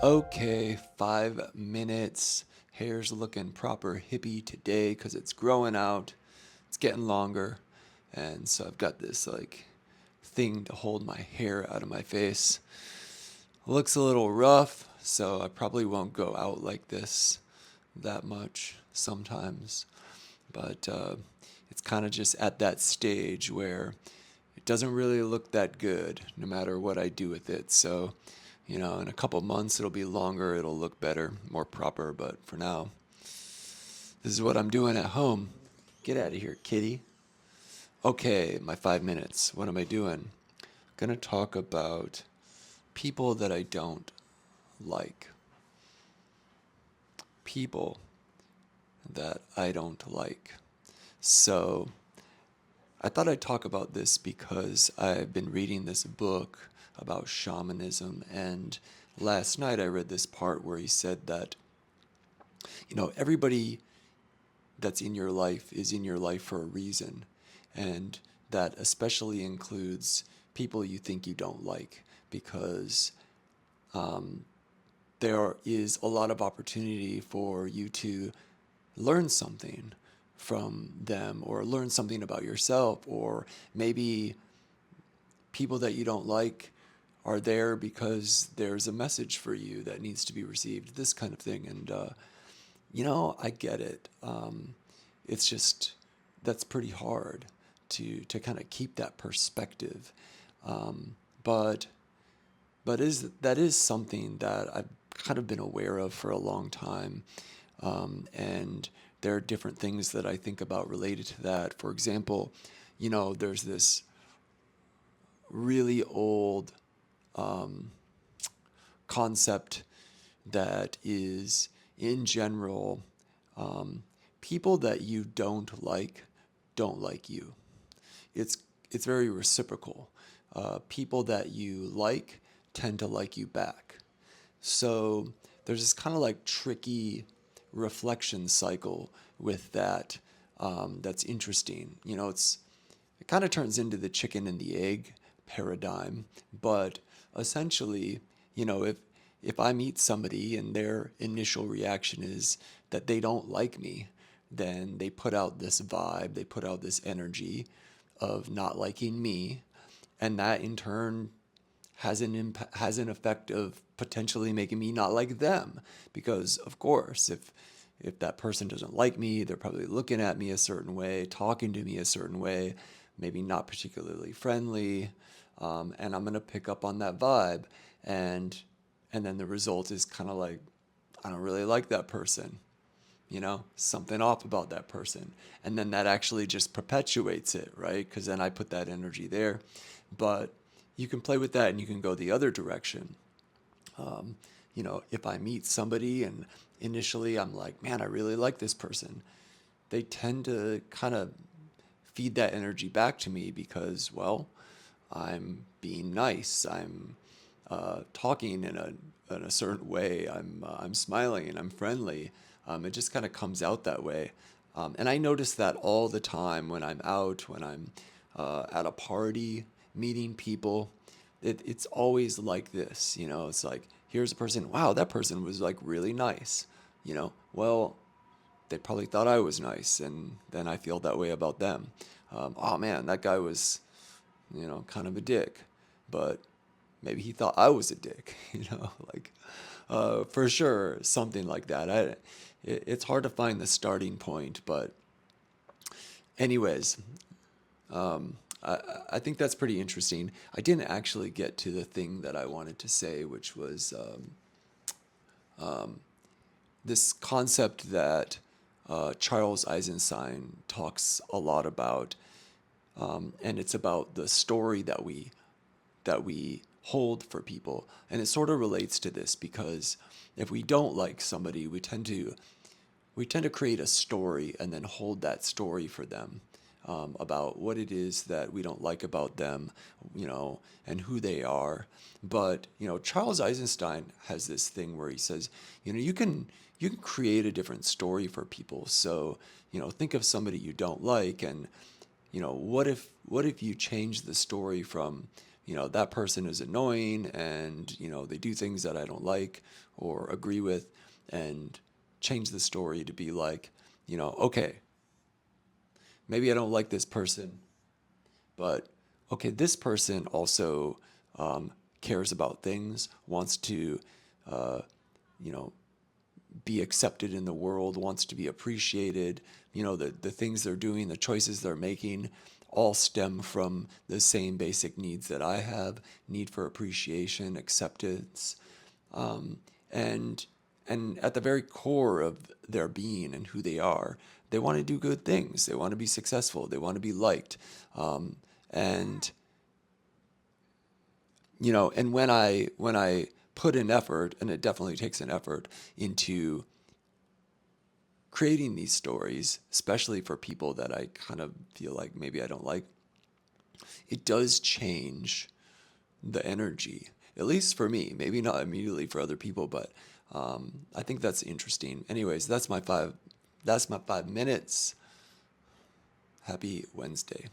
Okay, 5 minutes. Hair's looking proper hippie today because it's growing out. It's getting longer. And so I've got this like thing to hold my hair out of my face. Looks a little rough, so I probably won't go out like this that much sometimes. But it's kind of just at that stage where it doesn't really look that good no matter what I do with it. So, in a couple months it'll be longer, it'll look better, more proper, but for now, this is what I'm doing at home. Get out of here, kitty. Okay, my 5 minutes. What am I doing? Gonna talk about people that I don't like. People that I don't like. So, I thought I'd talk about this because I've been reading this book about shamanism, and last night I read this part where he said that, everybody that's in your life is in your life for a reason, and that especially includes people you think you don't like, because there is a lot of opportunity for you to learn something from them or learn something about yourself, or maybe people that you don't like are there because there's a message for you that needs to be received, this kind of thing. And I get it. It's just that's pretty hard to kind of keep that perspective. But that is something that I've kind of been aware of for a long time. And there are different things that I think about related to that. For example, there's this really old concept that is, in general, people that you don't like you. It's it's very reciprocal. People that you like tend to like you back. So there's this kind of like tricky reflection cycle with that, that's interesting. It kind of turns into the chicken and the egg paradigm, but essentially, if I meet somebody and their initial reaction is that they don't like me, then they put out this vibe, they put out this energy of not liking me, and that in turn has an effect of potentially making me not like them, because of course if that person doesn't like me, they're probably looking at me a certain way, talking to me a certain way, maybe not particularly friendly, and I'm gonna pick up on that vibe, and and then the result is kind of like, I don't really like that person, something off about that person. And then that actually just perpetuates it, right? Because then I put that energy there. But you can play with that and you can go the other direction. If I meet somebody and initially I'm like, man, I really like this person, they tend to kind of feed that energy back to me because, well, I'm being nice. I'm talking in a certain way. I'm smiling and I'm friendly. It just kind of comes out that way. And I notice that all the time when I'm out, when I'm at a party, meeting people. It's always like this. It's like, here's a person. Wow, that person was like really nice. Well, they probably thought I was nice, and then I feel that way about them. Oh man, that guy was, kind of a dick, but maybe he thought I was a dick, like, for sure, something like that. It's hard to find the starting point, but anyways, I think that's pretty interesting. I didn't actually get to the thing that I wanted to say, which was this concept that Charles Eisenstein talks a lot about, and it's about the story that we hold for people, and it sort of relates to this because if we don't like somebody, we tend to create a story and then hold that story for them, about what it is that we don't like about them, and who they are. But Charles Eisenstein has this thing where he says, you can create a different story for people. So think of somebody you don't like, and what if you change the story from that person is annoying and, they do things that I don't like or agree with, and change the story to be like, okay, maybe I don't like this person, but okay, this person also cares about things, wants to, uh, you know, be accepted in the world, wants to be appreciated. The things they're doing, the choices they're making, all stem from the same basic needs that I have: need for appreciation, acceptance, and at the very core of their being and who they are, they want to do good things. They want to be successful. They want to be liked. And and when I put an effort, and it definitely takes an effort, into creating these stories, especially for people that I kind of feel like maybe I don't like, it does change the energy, at least for me. Maybe not immediately for other people, but I think that's interesting. Anyways, that's my 5 minutes. Happy Wednesday.